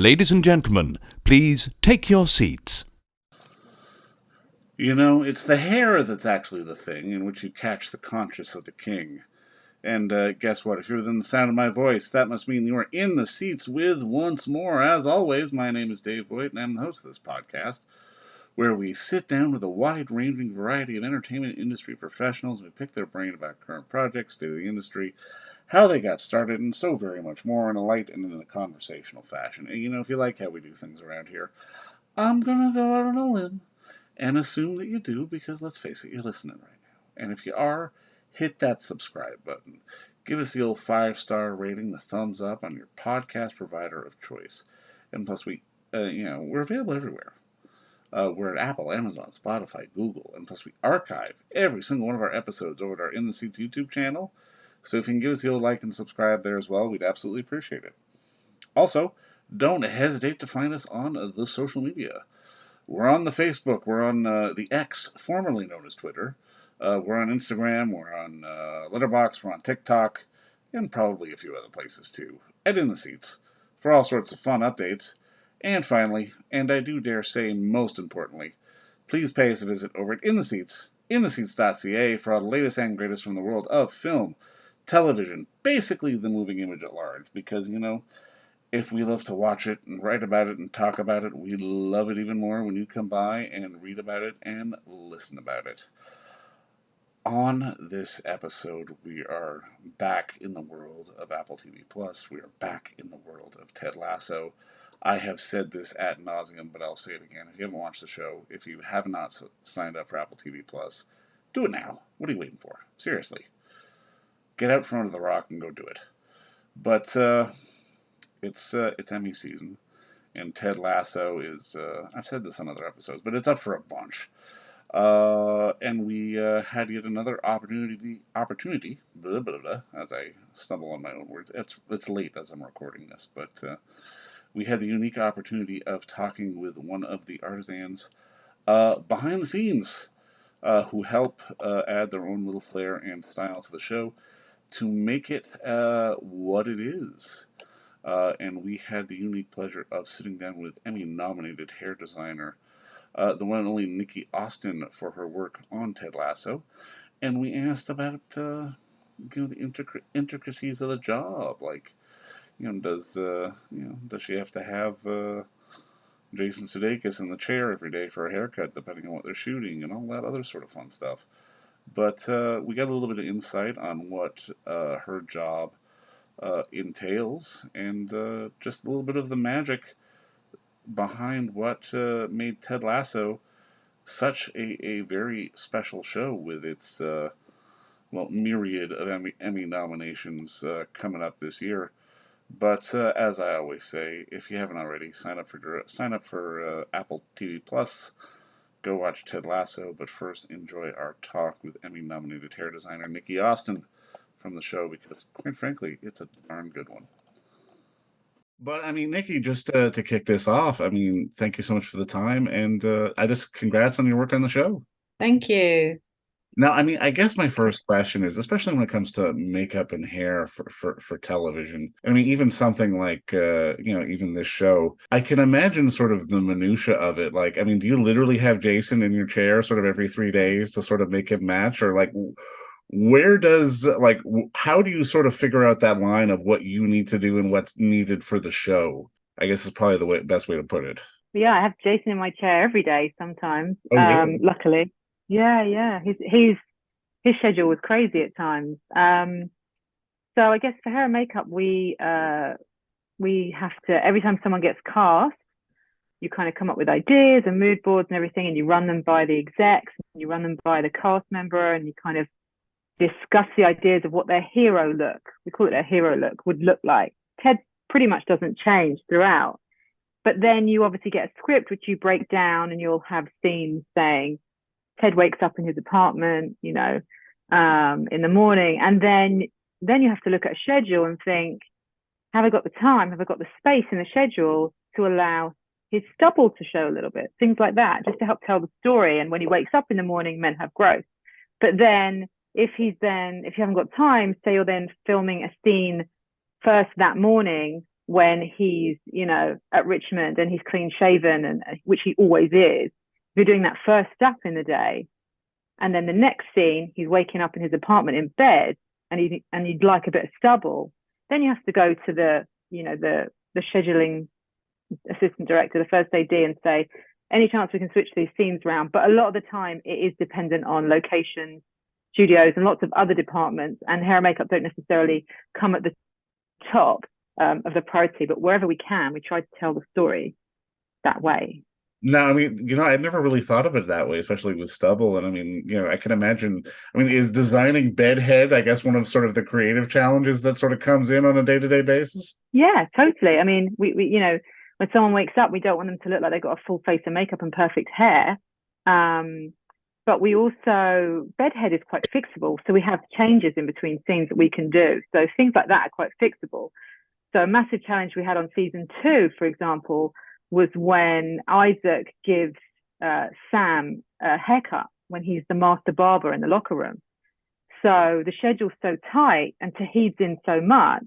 Ladies and gentlemen, please take your seats. You know, it's the hair that's actually the thing in which you catch the conscience of the king. And guess what? If you're within the sound of my voice, that must mean you are in the seats with once more. As always, my name is Dave Voigt, and I'm the host of this podcast, where we sit down with a wide-ranging variety of entertainment industry professionals, and we pick their brain about current projects, state of the industry, how they got started, and so very much more in a light and in a conversational fashion. And, you know, if you like how we do things around here, I'm going to go out on a limb and assume that you do, because let's face it, you're listening right now. And if you are, hit that subscribe button. Give us the old 5-star rating, the thumbs up on your podcast provider of choice. And plus, we're available everywhere. We're at Apple, Amazon, Spotify, Google, and plus we archive every single one of our episodes over at our In the Seats YouTube channel. So if you can give us the old like and subscribe there as well, we'd absolutely appreciate it. Also, don't hesitate to find us on the social media. We're on the Facebook, we're on the X, formerly known as Twitter. We're on Instagram, we're on Letterboxd, we're on TikTok, and probably a few other places too. At In the Seats, for all sorts of fun updates. And finally, and I do dare say most importantly, please pay us a visit over at In the Seats, intheseats.ca, for all the latest and greatest from the world of film, television, basically the moving image at large. Because, you know, if we love to watch it and write about it and talk about it, we love it even more when you come by and read about it and listen about it. On this episode, we are back in the world of Apple TV+. We are back in the world of Ted Lasso. I have said this ad nauseum, but I'll say it again. If you haven't watched the show, if you have not signed up for Apple TV+, do it now. What are you waiting for? Seriously. Get out from under the rock and go do it. But it's Emmy season, and Ted Lasso is, I've said this on other episodes, but it's up for a bunch. And we had yet another opportunity, blah, blah, blah, as I stumble on my own words. It's late as I'm recording this, but we had the unique opportunity of talking with one of the artisans behind the scenes who help add their own little flair and style to the show to make it what it is. And we had the unique pleasure of sitting down with Emmy-nominated hair designer, the one and only Nicky Austin, for her work on Ted Lasso. And we asked about the intricacies of the job, like, does she have to have Jason Sudeikis in the chair every day for a haircut, depending on what they're shooting, and all that other sort of fun stuff. But we got a little bit of insight on what her job entails, and just a little bit of the magic behind what made Ted Lasso such a very special show, with its myriad of Emmy nominations coming up this year. But as I always say, if you haven't already, sign up for Apple TV Plus. Go watch Ted Lasso, but first enjoy our talk with Emmy-nominated hair designer Nicky Austin from the show, because, quite frankly, it's a darn good one. But, I mean, Nicky, just to kick this off, I mean, thank you so much for the time, and congrats on your work on the show. Thank you. Now, I mean, I guess my first question is, especially when it comes to makeup and hair for television, I mean, even something like, even this show, I can imagine sort of the minutia of it. Like, I mean, do you literally have Jason in your chair sort of every 3 days to sort of make him match? Or like, how do you sort of figure out that line of what you need to do and what's needed for the show? I guess is probably the best way to put it. Yeah, I have Jason in my chair every day sometimes, Oh, really? luckily. Yeah. His schedule was crazy at times. So I guess for hair and makeup, we have to, every time someone gets cast, you kind of come up with ideas and mood boards and everything, and you run them by the execs, and you run them by the cast member, and you kind of discuss the ideas of what their hero look, we call it a hero look, would look like. Ted pretty much doesn't change throughout. But then you obviously get a script which you break down, and you'll have scenes saying, Ted wakes up in his apartment, in the morning. And then you have to look at a schedule and think, have I got the time? Have I got the space in the schedule to allow his stubble to show a little bit? Things like that, just to help tell the story. And when he wakes up in the morning, men have growth. But then if you haven't got time, say you're then filming a scene first that morning when he's, at Richmond and he's clean shaven, and which he always is. If you're doing that first step in the day, and then the next scene, he's waking up in his apartment in bed, and you'd like a bit of stubble, then you have to go to the scheduling assistant director, the first AD, and say, any chance we can switch these scenes around? But a lot of the time it is dependent on locations, studios, and lots of other departments, and hair and makeup don't necessarily come at the top of the priority, but wherever we can, we try to tell the story that way. No, I mean, I'd never really thought of it that way, especially with stubble. And I mean, I can imagine, is designing bedhead, I guess, one of sort of the creative challenges that sort of comes in on a day-to-day basis? Yeah, totally. I mean, we when someone wakes up, we don't want them to look like they've got a full face of makeup and perfect hair. But we also, bedhead is quite fixable. So we have changes in between scenes that we can do. So things like that are quite fixable. So a massive challenge we had on season 2, for example, was when Isaac gives Sam a haircut when he's the master barber in the locker room. So the schedule's so tight and Tahid's in so much,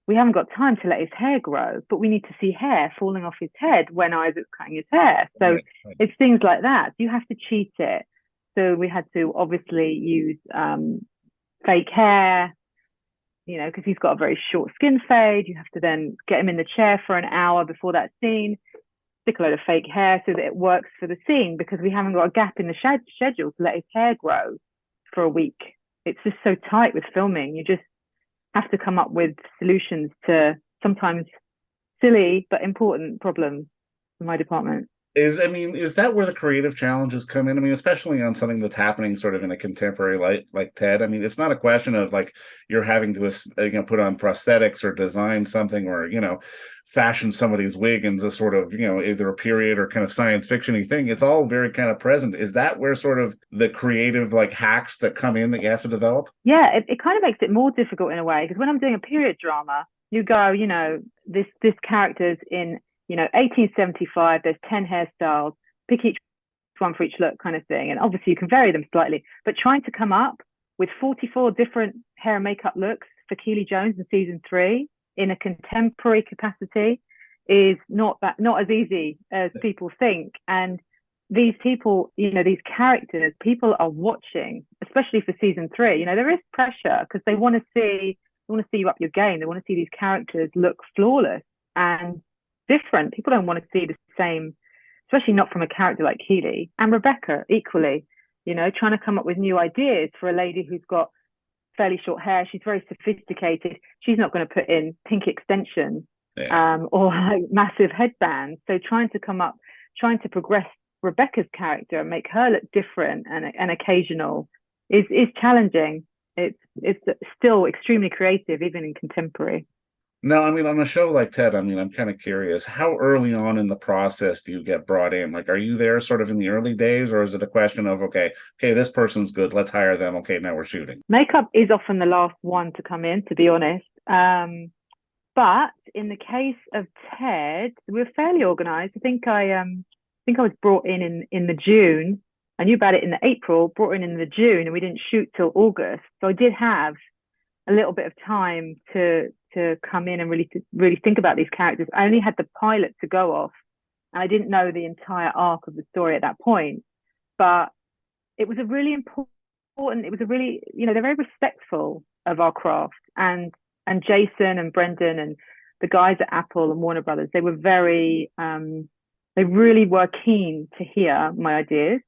we haven't got time to let his hair grow, but we need to see hair falling off his head when Isaac's cutting his hair. So right. It's things like that. You have to cheat it. So we had to obviously use fake hair, because he's got a very short skin fade. You have to then get him in the chair for an hour before that scene, stick a load of fake hair so that it works for the scene, because we haven't got a gap in the schedule to let his hair grow for a week. It's just so tight with filming. You just have to come up with solutions to sometimes silly but important problems in my department. Is that where the creative challenges come in? Especially on something that's happening sort of in a contemporary light like Ted. It's not a question of like you're having to put on prosthetics or design something or fashion somebody's wig into sort of either a period or kind of science fiction-y thing. It's all very kind of present. Is that where sort of the creative like hacks that come in that you have to develop? Yeah, it kind of makes it more difficult in a way, because when I'm doing a period drama, you go, this character's in 1875, there's 10 hairstyles, pick each one for each look kind of thing. And obviously you can vary them slightly, but trying to come up with 44 different hair and makeup looks for Keely Jones in season 3 in a contemporary capacity is not as easy as people think. And these people, these characters, people are watching, especially for season 3. There is pressure because they want to see you up your game. They want to see these characters look flawless and different. People don't want to see the same, especially not from a character like Keely. And Rebecca equally, trying to come up with new ideas for a lady who's got fairly short hair. She's very sophisticated. She's not going to put in pink extensions or like massive headbands. So trying to progress Rebecca's character and make her look different and occasional is challenging. It's still extremely creative, even in contemporary. No, on a show like Ted, I'm kind of curious, how early on in the process do you get brought in? Like, are you there sort of in the early days, or is it a question of, okay, this person's good, let's hire them. Okay, now we're shooting. Makeup is often the last one to come in, to be honest. But in the case of Ted, we're fairly organized. I think I was brought in the June. I knew about it in the April, brought in the June, and we didn't shoot till August. So I did have a little bit of time to come in and really think about these characters. I only had the pilot to go off, and I didn't know the entire arc of the story at that point. But it was a really important. It was a really, they're very respectful of our craft, and Jason and Brendan and the guys at Apple and Warner Brothers. They were they really were keen to hear my ideas.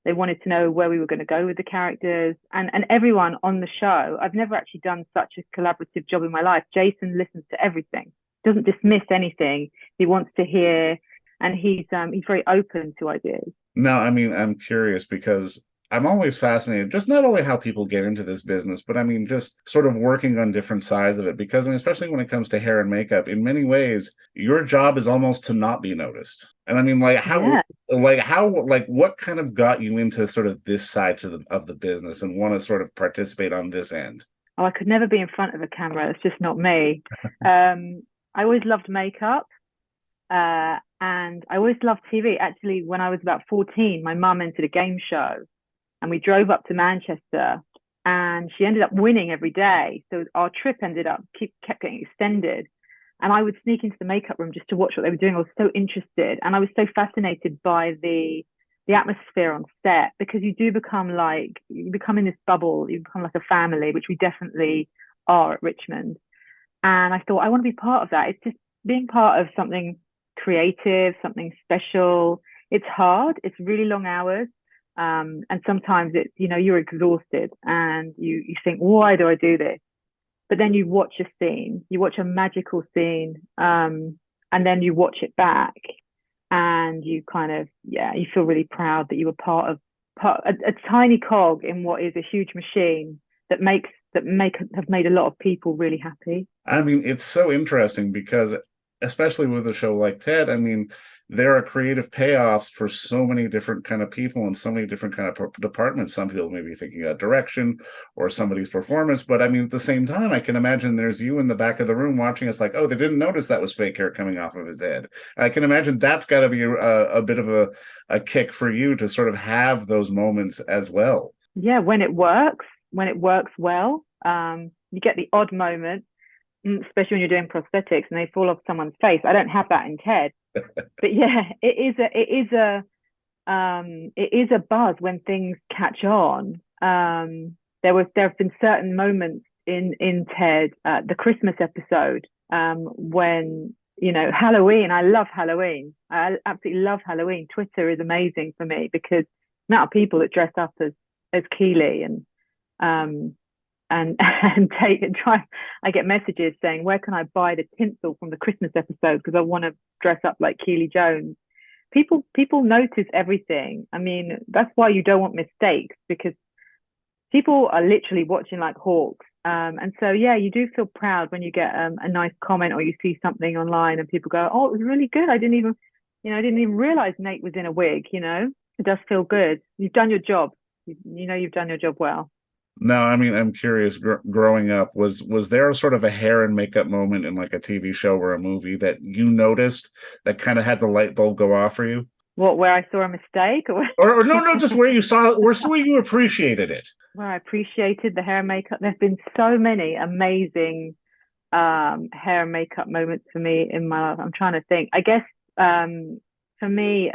They wanted to know where we were going to go with the characters, and everyone on the show. I've never actually done such a collaborative job in my life. Jason listens to everything, doesn't dismiss anything. He wants to hear, and he's very open to ideas. No, I'm curious because I'm always fascinated, just not only how people get into this business, but just sort of working on different sides of it. Because especially when it comes to hair and makeup, in many ways, your job is almost to not be noticed. And what kind of got you into sort of this side of the business and want to sort of participate on this end? Oh, I could never be in front of a camera. It's just not me. I always loved makeup. And I always loved TV. Actually, when I was about 14, my mum entered a game show. And we drove up to Manchester, and she ended up winning every day. So our trip kept getting extended. And I would sneak into the makeup room just to watch what they were doing. I was so interested, and I was so fascinated by the atmosphere on set, because you become in this bubble, you become like a family, which we definitely are at Richmond. And I thought, I want to be part of that. It's just being part of something creative, something special. It's hard. It's really long hours. And sometimes it's, you're exhausted and you think, why do I do this? But then you watch a scene, you watch a magical scene, and then you watch it back, and you kind of, you feel really proud that you were part of a tiny cog in what is a huge machine that have made a lot of people really happy. I mean, it's so interesting because, especially with a show like Ted, I mean, there are creative payoffs for so many different kind of people and so many different kind of departments. Some people may be thinking of direction or somebody's performance, but I mean, at the same time, I can imagine there's you in the back of the room watching us like, oh, they didn't notice that was fake hair coming off of his head. And I can imagine that's got to be a bit of a kick for you to sort of have those moments as well. Yeah, when it works well, you get the odd moment, especially when you're doing prosthetics and they fall off someone's face. I don't have that in Ted. But yeah, it is a buzz when things catch on. There have been certain moments in Ted, the Christmas episode, when Halloween. I love Halloween. I absolutely love Halloween. Twitter is amazing for me because the amount of people that dress up as Keeley and take and try. I get messages saying, where can I buy the tinsel from the Christmas episode, because I want to dress up like Keeley Jones. People notice everything. I mean, that's why you don't want mistakes, because people are literally watching like hawks. And so, yeah, you do feel proud when you get a nice comment, or you see something online and people go, oh, it was really good. I didn't even realize Nate was in a wig. It does feel good. You've done your job. You've done your job well. No, I mean, I'm curious, growing up, was there sort of a hair and makeup moment in like a TV show or a movie that you noticed that kind of had the light bulb go off for you? What, where I saw a mistake? Or no, just where you saw, where you appreciated it. Where I appreciated the hair and makeup. There's been so many amazing hair and makeup moments for me in my life. I'm trying to think. I guess for me,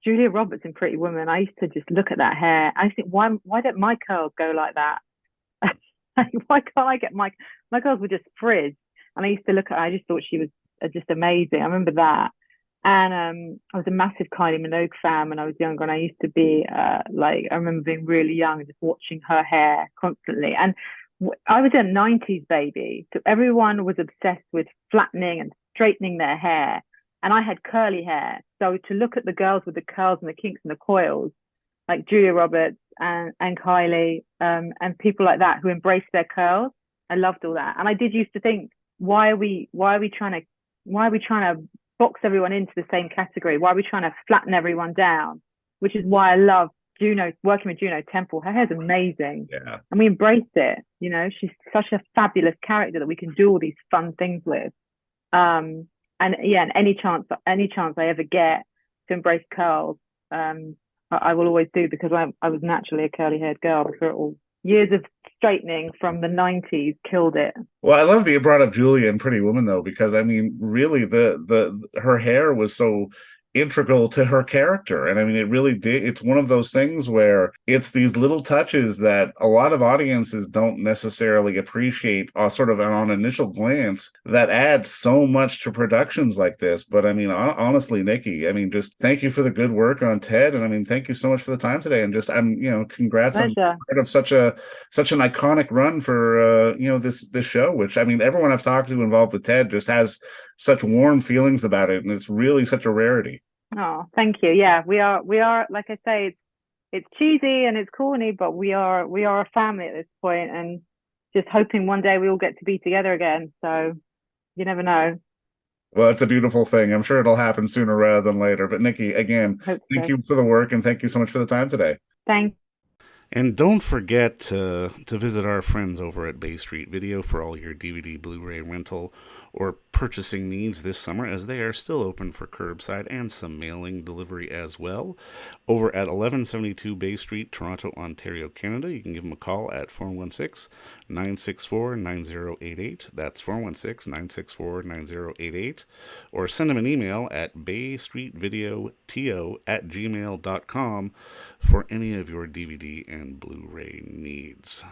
Julia Roberts in Pretty Woman, I used to just look at that hair. I think, why don't my curls go like that? Why can't I get my curls were just frizz? And I used to look at her, I just thought she was just amazing. I remember that. And I was a massive Kylie Minogue fan when I was younger, and I used to be I remember being really young and just watching her hair constantly. And I was a 90s baby, so everyone was obsessed with flattening and straightening their hair. And I had curly hair. So to look at the girls with the curls and the kinks and the coils, like Julia Roberts and Kylie, and people like that who embraced their curls, I loved all that. And I did used to think, why are we trying to box everyone into the same category? Why are we trying to flatten everyone down? Which is why I love working with Juno Temple. Her hair's amazing. Yeah. And we embraced it. She's such a fabulous character that we can do all these fun things with. And yeah, and any chance I ever get to embrace curls, I will always do, because I was naturally a curly haired girl before it all. Years of straightening from the 90s killed it. Well, I love that you brought up Julia in Pretty Woman, though, because I mean, really, her hair was so integral to her character. And I mean, it really did. It's one of those things where it's these little touches that a lot of audiences don't necessarily appreciate, sort of on initial glance, that add so much to productions like this. But I mean, honestly, Nikki, I mean, just thank you for the good work on Ted. And I mean, thank you so much for the time today. And just, congrats on part of such an iconic run for, this show, which, I mean, everyone I've talked to involved with Ted just has such warm feelings about it, and it's really such a rarity. Oh, thank you. Yeah, we are, like I say, it's cheesy and it's corny, but we are a family at this point, and just hoping one day we all get to be together again. So you never know. Well, it's a beautiful thing. I'm sure it'll happen sooner rather than later. But Nikki, again, thank you for the work, and thank you so much for the time today. Thanks. And don't forget to visit our friends over at Bay Street Video for all your DVD, Blu-ray rental, or purchasing needs this summer, as they are still open for curbside and some mailing delivery as well. Over at 1172 Bay Street, Toronto, Ontario, Canada, you can give them a call at 416-964-9088. That's 416-964-9088. Or send them an email at baystreetvideoto@gmail.com for any of your DVD and Blu-ray needs.